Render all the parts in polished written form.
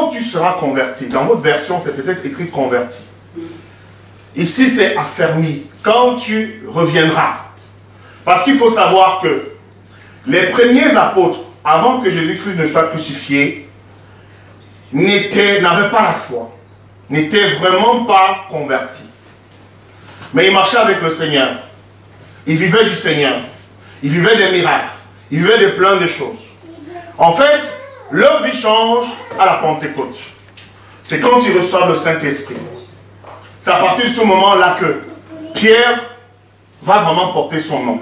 quand tu seras converti, dans votre version, c'est peut-être écrit converti. Ici, c'est affermi. Quand tu reviendras. Parce qu'il faut savoir que les premiers apôtres, avant que Jésus-Christ ne soit crucifié, n'avaient pas la foi. N'étaient vraiment pas convertis. Mais ils marchaient avec le Seigneur. Ils vivaient du Seigneur. Ils vivaient des miracles. Ils vivaient de plein de choses. En fait, leur vie change à la Pentecôte. C'est quand ils reçoivent le Saint-Esprit. C'est à partir de ce moment-là que Pierre va vraiment porter son nom.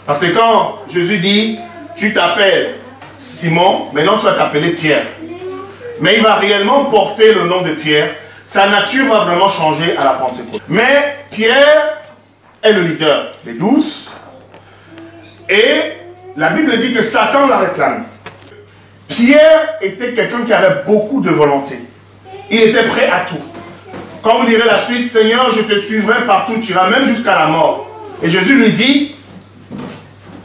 Parce que quand Jésus dit, tu t'appelles Simon, maintenant tu vas t'appeler Pierre. Mais il va réellement porter le nom de Pierre. Sa nature va vraiment changer à la Pentecôte. Mais Pierre est le leader des 12. Et la Bible dit que Satan la réclame. Pierre était quelqu'un qui avait beaucoup de volonté. Il était prêt à tout. Quand vous lirez la suite, Seigneur, je te suivrai partout, tu iras même jusqu'à la mort. Et Jésus lui dit,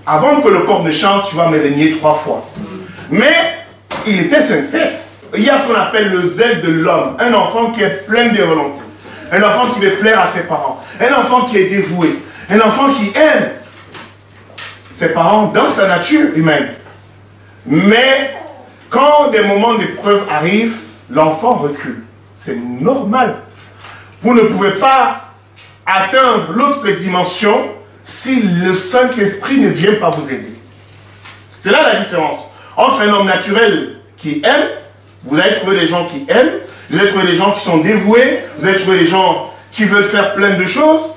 avant que le corps ne chante, tu vas me régner 3 fois. Mais il était sincère. Il y a ce qu'on appelle le zèle de l'homme. Un enfant qui est plein de volonté. Un enfant qui veut plaire à ses parents. Un enfant qui est dévoué. Un enfant qui aime ses parents dans sa nature humaine. Mais quand des moments d'épreuve arrivent, l'enfant recule. C'est normal. Vous ne pouvez pas atteindre l'autre dimension si le Saint-Esprit ne vient pas vous aider. C'est là la différence. Entre un homme naturel qui aime, vous allez trouver des gens qui aiment, vous allez trouver des gens qui sont dévoués, vous allez trouver des gens qui veulent faire plein de choses,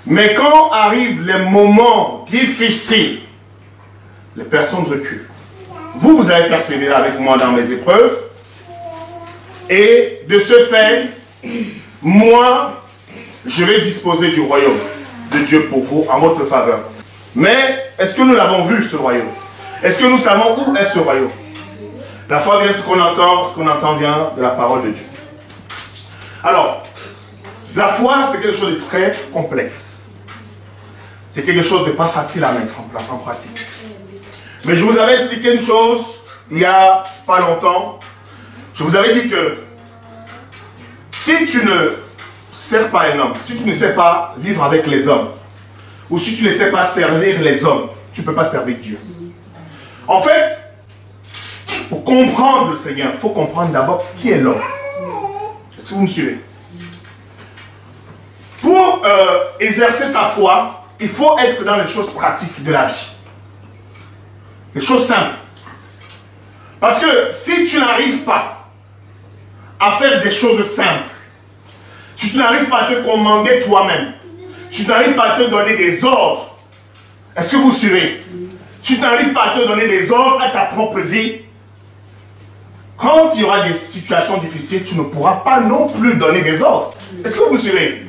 mais quand arrivent les moments difficiles, les personnes reculent. Vous avez persévéré avec moi dans mes épreuves, et de ce fait, moi, je vais disposer du royaume de Dieu pour vous, en votre faveur. Mais, est-ce que nous l'avons vu, ce royaume? Est-ce que nous savons où est ce royaume? La foi vient, ce qu'on entend vient de la parole de Dieu. Alors, la foi, c'est quelque chose de très complexe. C'est quelque chose de pas facile à mettre en pratique. Mais je vous avais expliqué une chose, il n'y a pas longtemps. Je vous avais dit que si tu ne sers pas un homme, si tu ne sais pas vivre avec les hommes, ou si tu ne sais pas servir les hommes, tu ne peux pas servir Dieu. En fait, pour comprendre le Seigneur, il faut comprendre d'abord qui est l'homme. Est-ce que vous me suivez? Pour exercer sa foi, il faut être dans les choses pratiques de la vie. Les choses simples. Parce que si tu n'arrives pas à faire des choses simples, si tu n'arrives pas à te commander toi-même, si tu n'arrives pas à te donner des ordres, est-ce que vous suivez? Si tu n'arrives pas à te donner des ordres à ta propre vie, quand il y aura des situations difficiles, tu ne pourras pas non plus donner des ordres. Est-ce que vous me suivez?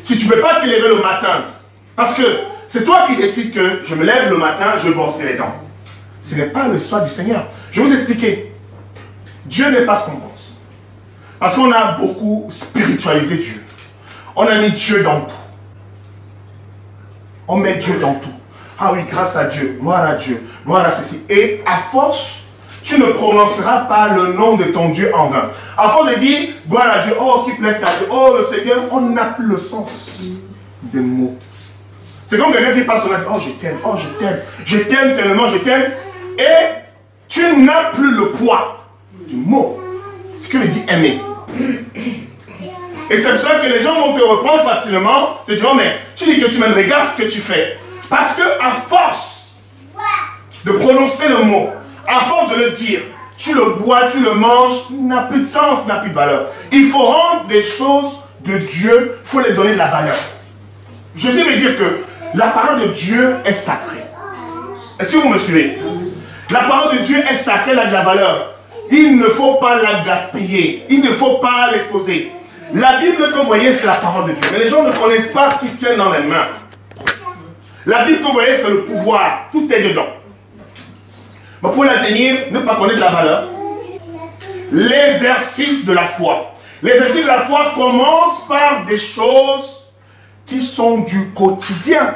Si tu ne peux pas te lever le matin, parce que c'est toi qui décides que je me lève le matin, je brosse les dents. Ce n'est pas l'histoire du Seigneur. Je vais vous expliquer. Dieu n'est pas ce qu'on pense. Parce qu'on a beaucoup spiritualisé Dieu. On a mis Dieu dans tout. On met Dieu dans tout. Ah oui, grâce à Dieu, gloire à Dieu, gloire à ceci. Et à force, tu ne prononceras pas le nom de ton Dieu en vain. À force de dire, gloire à Dieu, oh, qui plaise à Dieu, oh, le Seigneur, on n'a plus le sens des mots. C'est comme quelqu'un qui passe, on a dit, oh, je t'aime tellement, je t'aime. Et tu n'as plus le poids du mot. Ce que veut dire aimer. Et c'est pour ça que les gens vont te reprendre facilement, te diront, mais tu dis que tu m'aimes, regarde ce que tu fais. Parce que à force de prononcer le mot, à force de le dire, tu le bois, tu le manges, il n'a plus de sens, il n'a plus de valeur. Il faut rendre des choses de Dieu, il faut les donner de la valeur. Jésus veut dire que la parole de Dieu est sacrée. Est-ce que vous me suivez? La parole de Dieu est sacrée, elle a de la valeur. Il ne faut pas la gaspiller. Il ne faut pas l'exposer. La Bible que vous voyez, c'est la parole de Dieu. Mais les gens ne connaissent pas ce qu'ils tiennent dans les mains. La Bible que vous voyez, c'est le pouvoir. Tout est dedans. Mais pour la tenir, ne pas connaître la valeur. L'exercice de la foi. L'exercice de la foi commence par des choses qui sont du quotidien.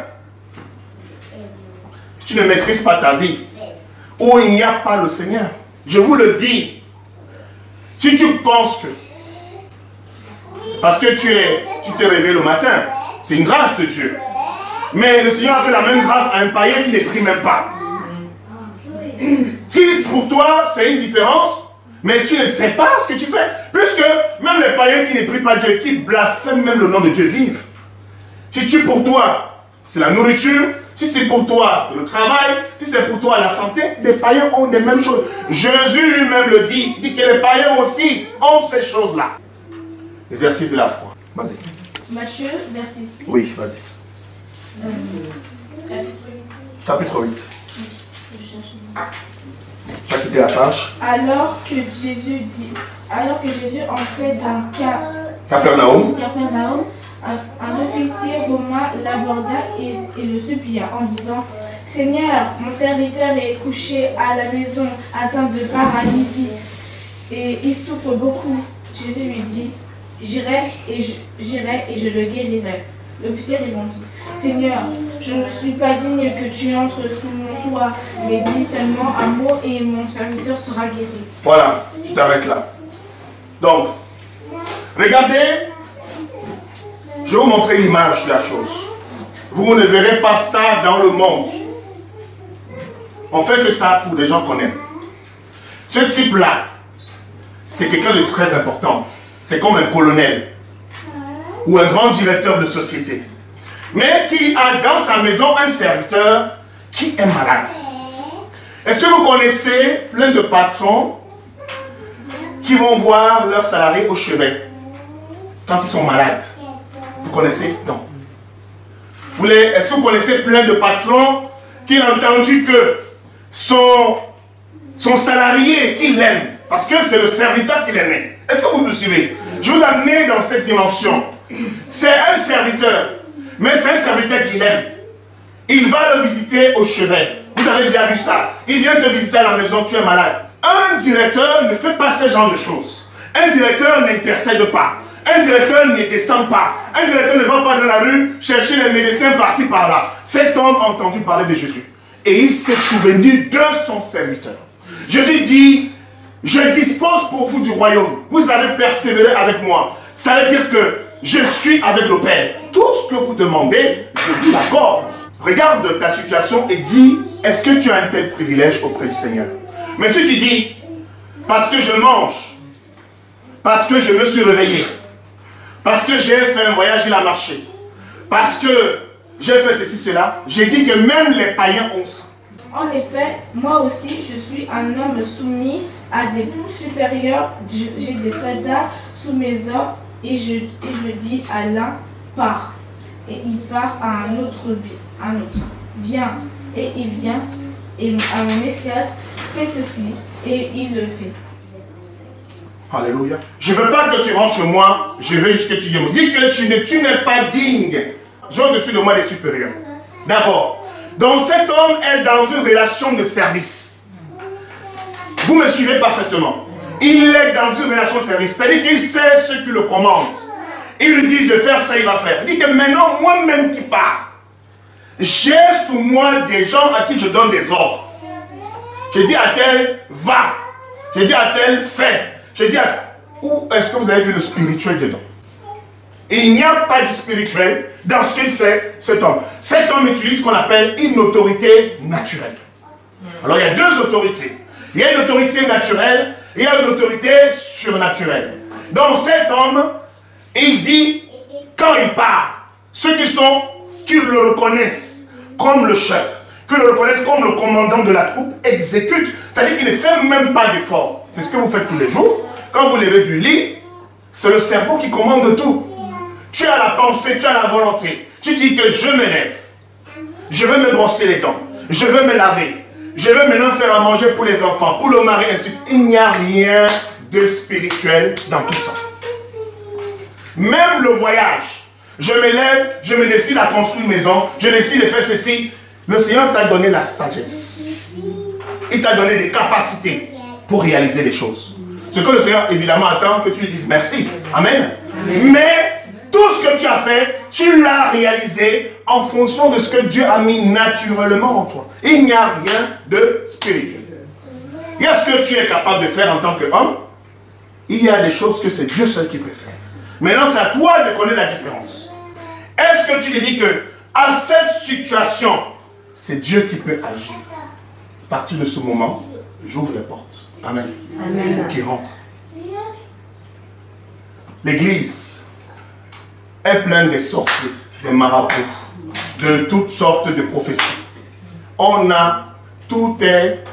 Tu ne maîtrises pas ta vie, où il n'y a pas le Seigneur. Je vous le dis, Si tu penses que c'est parce que tu t'es réveillé le matin, c'est une grâce de Dieu. Mais le Seigneur a fait la même grâce à un païen qui ne prie même pas. Si pour toi c'est une différence, mais tu ne sais pas ce que tu fais. Puisque même les païens qui ne prient pas Dieu, qui blasphèment même le nom de Dieu vivent. Si pour toi c'est la nourriture, si c'est pour toi c'est le travail, si c'est pour toi la santé, les païens ont les mêmes choses. Jésus lui-même le dit, il dit que les païens aussi ont ces choses-là. L'exercice de la foi. Vas-y. Matthieu, verset 6. Oui, vas-y. Chapitre 8. Tu as quitté la page. Alors que Jésus entrait dans Capernaum, un officier romain l'aborda et le supplia en disant: Seigneur, mon serviteur est couché à la maison, atteint de paralysie, et il souffre beaucoup. Jésus lui dit: J'irai et je le guérirai. L'officier répondit: Seigneur, je ne suis pas digne que tu entres sous mon toit, mais dis seulement un mot et mon serviteur sera guéri. Voilà, tu t'arrêtes là. Donc, regardez, je vais vous montrer l'image de la chose. Vous ne verrez pas ça dans le monde. On fait que ça pour des gens qu'on aime. Ce type-là, c'est quelqu'un de très important. C'est comme un colonel ou un grand directeur de société. Mais qui a dans sa maison un serviteur qui est malade. Est-ce que vous connaissez plein de patrons qui vont voir leurs salariés au chevet quand ils sont malades? Vous connaissez? Non. Est-ce que vous connaissez plein de patrons qui ont entendu que son salarié qui l'aime, parce que c'est le serviteur qui l'aime? Est-ce que vous me suivez? Je vous amène dans cette dimension. C'est un serviteur, mais c'est un serviteur qui l'aime. Il va le visiter au chevet. Vous avez déjà vu ça. Il vient te visiter à la maison, tu es malade. Un directeur ne fait pas ce genre de choses. Un directeur n'intercède pas. Un directeur ne descend pas. Un directeur ne va pas dans la rue chercher les médecins par-ci par-là. Cet homme a entendu parler de Jésus. Et il s'est souvenu de son serviteur. Jésus dit: je dispose pour vous du royaume. Vous allez persévérer avec moi. Ça veut dire que je suis avec le Père. Tout ce que vous demandez, je vous l'accorde. Regarde ta situation et dis: est-ce que tu as un tel privilège auprès du Seigneur? Mais si tu dis: parce que je mange, parce que je me suis réveillé, parce que j'ai fait un voyage, il a marché, parce que j'ai fait ceci, cela, j'ai dit que même les païens ont ça. En effet, moi aussi, je suis un homme soumis à des supérieurs. J'ai des soldats sous mes ordres et je dis à l'un: pars. Et il part à un autre. Viens. Et il vient. Et à mon esclave: fais ceci. Et il le fait. Alléluia. Je ne veux pas que tu rentres chez moi. Je veux juste que tu me dis que tu n'es pas digne. J'ai au-dessus de moi des supérieurs. D'abord. Donc cet homme est dans une relation de service. Vous me suivez parfaitement. Il est dans une relation de service. C'est-à-dire qu'il sait ce qui le commande. Il lui dit de faire ça, il va faire. Il dit que maintenant, moi-même qui pars, j'ai sous moi des gens à qui je donne des ordres. Je dis à tel, va. Je dis à tel, fais. Je dis à... Où est-ce que vous avez vu le spirituel dedans? Il n'y a pas de spirituel dans ce qu'il fait, cet homme. Cet homme utilise ce qu'on appelle une autorité naturelle. Alors il y a deux autorités. Il y a une autorité naturelle, et il y a une autorité surnaturelle. Donc cet homme, il dit, quand il part, ceux qui le reconnaissent comme le chef, qui le reconnaissent comme le commandant de la troupe, exécutent. C'est-à-dire qu'il ne fait même pas d'effort. C'est ce que vous faites tous les jours. Quand vous levez du lit, c'est le cerveau qui commande tout. Tu as la pensée, tu as la volonté. Tu dis que je me lève. Je veux me brosser les dents. Je veux me laver. Je veux maintenant faire à manger pour les enfants, pour le mari, ainsi de suite. Il n'y a rien de spirituel dans tout ça. Même le voyage. Je me lève, je me décide à construire une maison, je décide de faire ceci. Le Seigneur t'a donné la sagesse. Il t'a donné des capacités pour réaliser les choses. Ce que le Seigneur, évidemment, attend que tu lui dises merci. Amen. Amen. Mais tout ce que tu as fait, tu l'as réalisé en fonction de ce que Dieu a mis naturellement en toi. Il n'y a rien de spirituel. Il y a ce que tu es capable de faire en tant qu'homme. Il y a des choses que c'est Dieu seul qui peut faire. Maintenant, c'est à toi de connaître la différence. Est-ce que tu te dis que à cette situation, c'est Dieu qui peut agir? À partir de ce moment, j'ouvre les portes. Amen. Amen. Qui rentre. L'église est pleine des sorciers, des marabouts, de toutes sortes de prophéties. On a, tout est,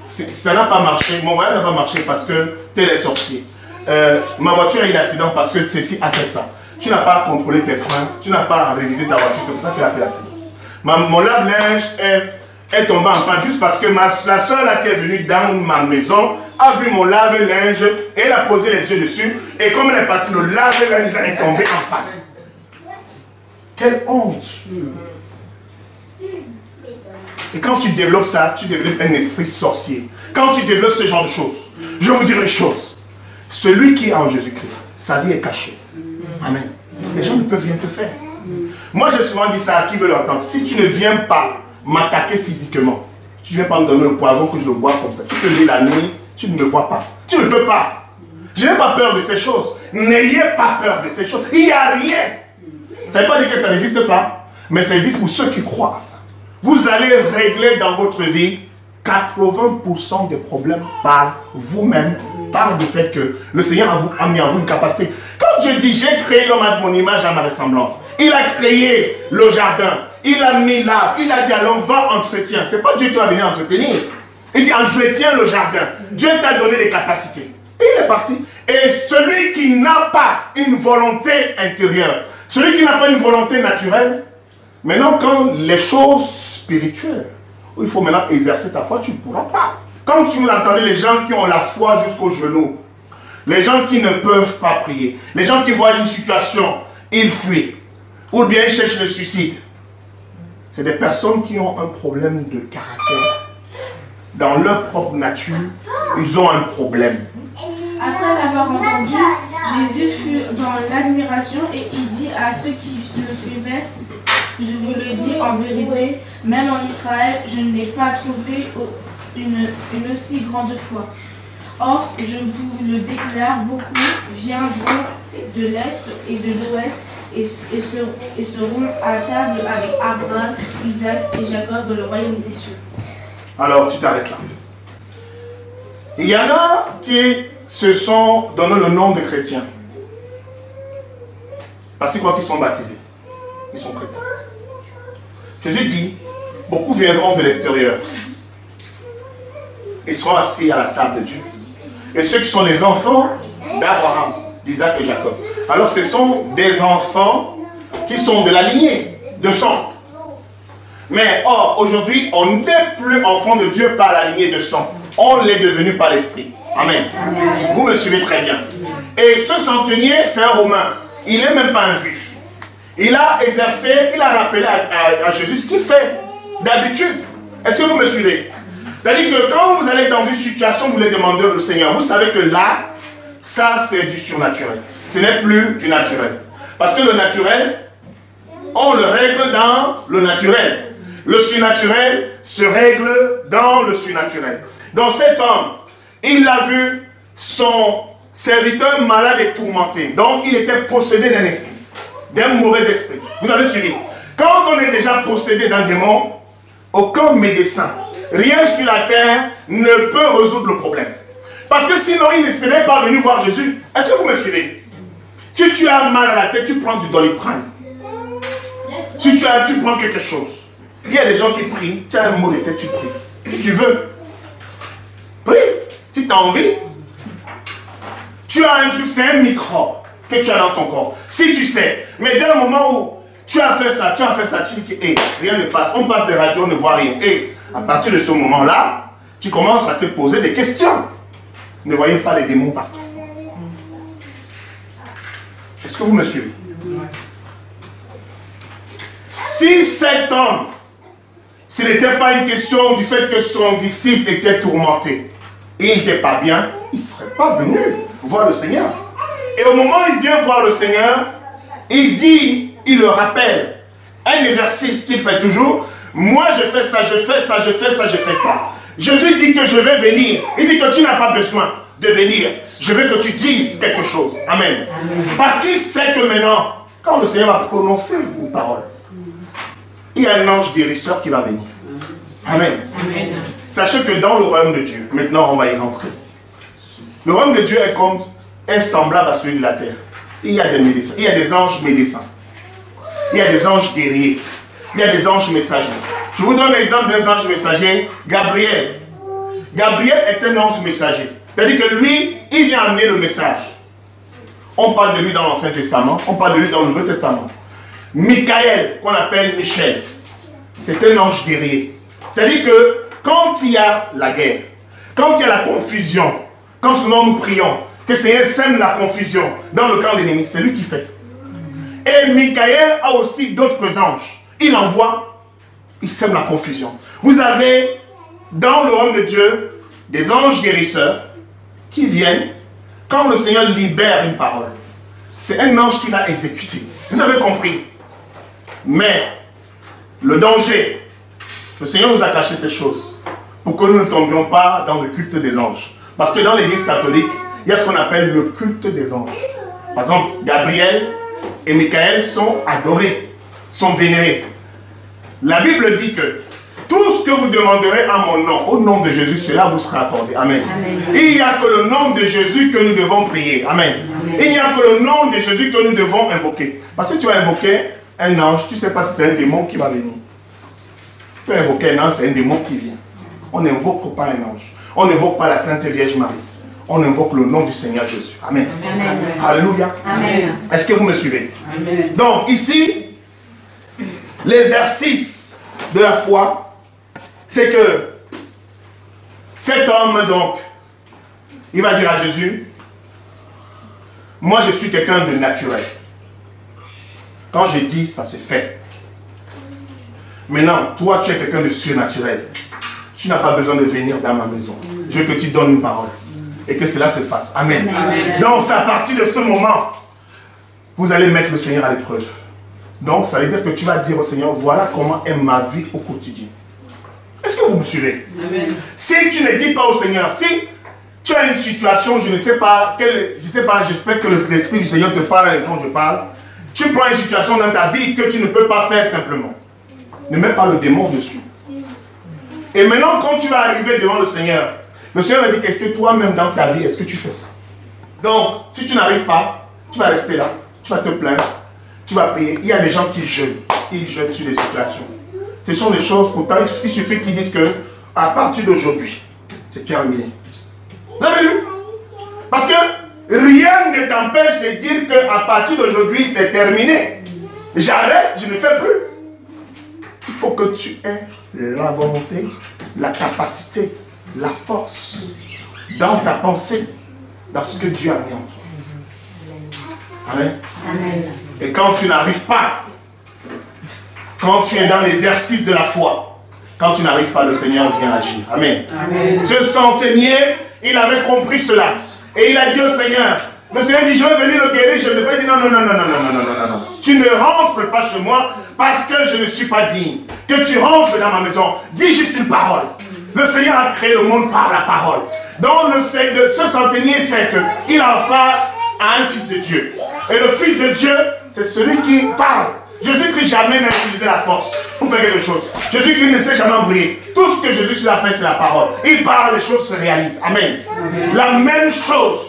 ça n'a pas marché, mon voyage n'a pas marché parce que tu es les sorciers. Ma voiture a eu l'accident parce que ceci a fait ça. Tu n'as pas contrôlé tes freins, tu n'as pas révisé ta voiture, c'est pour ça que tu as fait l'accident. Mon lave-linge est tombé en panne juste parce que la soeur qui est venue dans ma maison a vu mon lave-linge et elle a posé les yeux dessus. Et comme elle est partie, le lave-linge est tombé en panne. Quelle honte! Et quand tu développes ça, tu développes un esprit sorcier. Quand tu développes ce genre de choses, je vais vous dire les choses. Celui qui est en Jésus-Christ, sa vie est cachée. Amen. Les gens ne peuvent rien te faire. Moi, j'ai souvent dit ça à qui veut l'entendre. Si tu ne viens pas m'attaquer physiquement, tu ne viens pas me donner le poison que je le bois comme ça. Tu peux lire la nuit, tu ne me vois pas. Tu ne peux pas. Je n'ai pas peur de ces choses. N'ayez pas peur de ces choses. Il n'y a rien. Ça ne veut pas dire que ça n'existe pas, mais ça existe pour ceux qui croient à ça. Vous allez régler dans votre vie 80% des problèmes par vous-même, par le fait que le Seigneur a mis en vous une capacité. Quand Dieu dit, j'ai créé l'homme à mon image, à ma ressemblance, il a créé le jardin, il a mis l'arbre, il a dit à l'homme, va entretenir. Ce n'est pas Dieu qui va venir entretenir. Il dit, entretiens le jardin. Dieu t'a donné des capacités. Et il est parti. Et celui qui n'a pas une volonté intérieure, celui qui n'a pas une volonté naturelle, maintenant quand les choses spirituelles, où il faut maintenant exercer ta foi, tu ne pourras pas. Quand tu entendez les gens qui ont la foi jusqu'au genou, les gens qui ne peuvent pas prier, les gens qui voient une situation, ils fuient, ou bien ils cherchent le suicide. C'est des personnes qui ont un problème de caractère. Dans leur propre nature, ils ont un problème. Après l'avoir entendu, Jésus fut dans l'admiration et il dit à ceux qui le suivaient, je vous le dis en vérité, même en Israël, je n'ai pas trouvé une aussi grande foi. Or, je vous le déclare, beaucoup viendront de l'Est et de l'Ouest et seront à table avec Abraham, Isaac et Jacob dans le royaume des cieux. Alors, tu t'arrêtes là. Il y en a qui se sont donné le nom de chrétiens. Parce qu'ils croient qu'ils sont baptisés. Ils sont chrétiens. Jésus dit, beaucoup viendront de l'extérieur. Ils seront assis à la table de Dieu. Et ceux qui sont les enfants d'Abraham, d'Isaac et Jacob. Alors ce sont des enfants qui sont de la lignée, de sang. Mais or, aujourd'hui, on n'est plus enfant de Dieu par la lignée de sang. On l'est devenu par l'esprit. Amen. Amen. Vous me suivez très bien. Et ce centenier, c'est un Romain. Il n'est même pas un juif. Il a exercé, il a rappelé à Jésus ce qu'il fait d'habitude. Est-ce que vous me suivez? C'est-à-dire que quand vous allez dans une situation, vous voulez demander au Seigneur, vous savez que là, ça c'est du surnaturel. Ce n'est plus du naturel. Parce que le naturel, on le règle dans le naturel. Le surnaturel se règle dans le surnaturel. Donc cet homme, il a vu son serviteur malade et tourmenté. Donc il était possédé d'un esprit, d'un mauvais esprit. Vous avez suivi? Quand on est déjà possédé d'un démon, aucun médecin, rien sur la terre ne peut résoudre le problème. Parce que sinon il ne serait pas venu voir Jésus. Est-ce que vous me suivez? Si tu as mal à la tête, tu prends du Doliprane. Si tu prends quelque chose. Il y a des gens qui prient, tu as un mot de tête, tu pries. Si tu veux, prie. Si tu as envie. Tu as un truc, c'est un microbe que tu as dans ton corps. Si tu sais, mais dès le moment où tu as fait ça, tu dis que hey, rien ne passe. On passe des radios, on ne voit rien. Et à partir de ce moment-là, tu commences à te poser des questions. Ne voyez pas les démons partout. Est-ce que vous me suivez? Si cet homme, ce n'était pas une question du fait que son disciple était tourmenté et il n'était pas bien, il ne serait pas venu voir le Seigneur. Et au moment où il vient voir le Seigneur, il dit, il le rappelle, un exercice qu'il fait toujours, moi je fais ça, je fais ça, je fais ça, je fais ça. Jésus dit que je vais venir. Il dit que tu n'as pas besoin de venir. Je veux que tu dises quelque chose. Amen. Parce qu'il sait que maintenant, quand le Seigneur va prononcer une parole, il y a un ange guérisseur qui va venir. Amen. Amen. Sachez que dans le royaume de Dieu, maintenant on va y rentrer. Le royaume de Dieu est semblable à celui de la terre. Il y a des médecins, il y a des anges médecins. Il y a des anges guerriers. Il y a des anges messagers. Je vous donne l'exemple d'un ange messager, Gabriel. Gabriel est un ange messager. C'est-à-dire que lui, il vient amener le message. On parle de lui dans l'Ancien Testament, on parle de lui dans le Nouveau Testament. Michael, qu'on appelle Michel, c'est un ange guerrier. C'est-à-dire que quand il y a la guerre, quand il y a la confusion, quand souvent nous prions, que le Seigneur sème la confusion dans le camp de l'ennemi, c'est lui qui fait. Et Michael a aussi d'autres anges. Il envoie, il sème la confusion. Vous avez dans le royaume de Dieu des anges guérisseurs qui viennent quand le Seigneur libère une parole. C'est un ange qui va exécuter. Vous avez compris? Mais le danger, le Seigneur nous a caché ces choses pour que nous ne tombions pas dans le culte des anges. Parce que dans l'église catholique, il y a ce qu'on appelle le culte des anges. Par exemple, Gabriel et Michael sont adorés, sont vénérés. La Bible dit que tout ce que vous demanderez à mon nom, au nom de Jésus, cela vous sera accordé. Amen. Amen. Il n'y a que le nom de Jésus que nous devons prier. Amen. Amen. Il n'y a que le nom de Jésus que nous devons invoquer. Parce que tu vas invoquer un ange, tu ne sais pas si c'est un démon qui va venir. Tu peux invoquer un ange, c'est un démon qui vient. On n'invoque pas un ange. On n'invoque pas la Sainte Vierge Marie. On invoque le nom du Seigneur Jésus. Amen. Amen. Alléluia. Est-ce que vous me suivez? Amen. Donc ici, l'exercice de la foi, c'est que cet homme, donc, il va dire à Jésus, moi je suis quelqu'un de naturel. Quand je dis, ça se fait. Maintenant, toi tu es quelqu'un de surnaturel. Tu n'as pas besoin de venir dans ma maison. Je veux que tu donnes une parole. Et que cela se fasse. Amen. Amen. Donc c'est à partir de ce moment, vous allez mettre le Seigneur à l'épreuve. Donc ça veut dire que tu vas dire au Seigneur, voilà comment est ma vie au quotidien. Est-ce que vous me suivez? Amen. Si tu ne dis pas au Seigneur, si tu as une situation, je ne sais pas, j'espère que l'Esprit du Seigneur te parle à l'instant où je parle, tu prends une situation dans ta vie que tu ne peux pas faire simplement. Ne mets pas le démon dessus. Et maintenant, quand tu vas arriver devant le Seigneur va dire, est-ce que toi-même dans ta vie, est-ce que tu fais ça? Donc, si tu n'arrives pas, tu vas rester là, tu vas te plaindre, tu vas prier. Il y a des gens qui jeûnent, ils jeûnent sur des situations. Ce sont des choses, pourtant, il suffit qu'ils disent que à partir d'aujourd'hui, c'est terminé. Vous avez vu? Parce que rien ne t'empêche de dire qu'à partir d'aujourd'hui, c'est terminé. J'arrête, je ne fais plus. Il faut que tu aies la volonté, la capacité, la force dans ta pensée, dans ce que Dieu a mis en toi. Amen. Amen. Et quand tu n'arrives pas, quand tu es dans l'exercice de la foi, quand tu n'arrives pas, le Seigneur vient agir. Amen. Amen. Ce centenier, il avait compris cela. Et il a dit au Seigneur, le Seigneur dit, je vais venir le guérir. Je ne vais pas dire, non. Tu ne rentres pas chez moi parce que je ne suis pas digne. Que tu rentres dans ma maison, dis juste une parole. Le Seigneur a créé le monde par la parole. Donc ce centenier sait qu'il a affaire à un fils de Dieu. Et le fils de Dieu, c'est celui qui parle. Jésus-Christ jamais n'a utilisé la force pour faire quelque chose. Jésus-Christ ne s'est jamais embrouillé. Tout ce que Jésus a fait, c'est la parole. Il parle, les choses se réalisent. Amen. Amen. La même chose.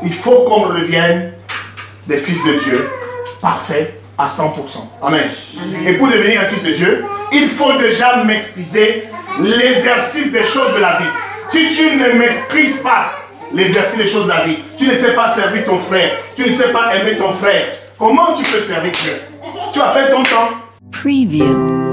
Il faut qu'on revienne des fils de Dieu parfaits à 100%. Amen. Amen. Et pour devenir un fils de Dieu, il faut déjà maîtriser l'exercice des choses de la vie. Si tu ne maîtrises pas l'exercice des choses de la vie, tu ne sais pas servir ton frère, tu ne sais pas aimer ton frère, comment tu peux servir Dieu? Tu appelles ton temps. Preview.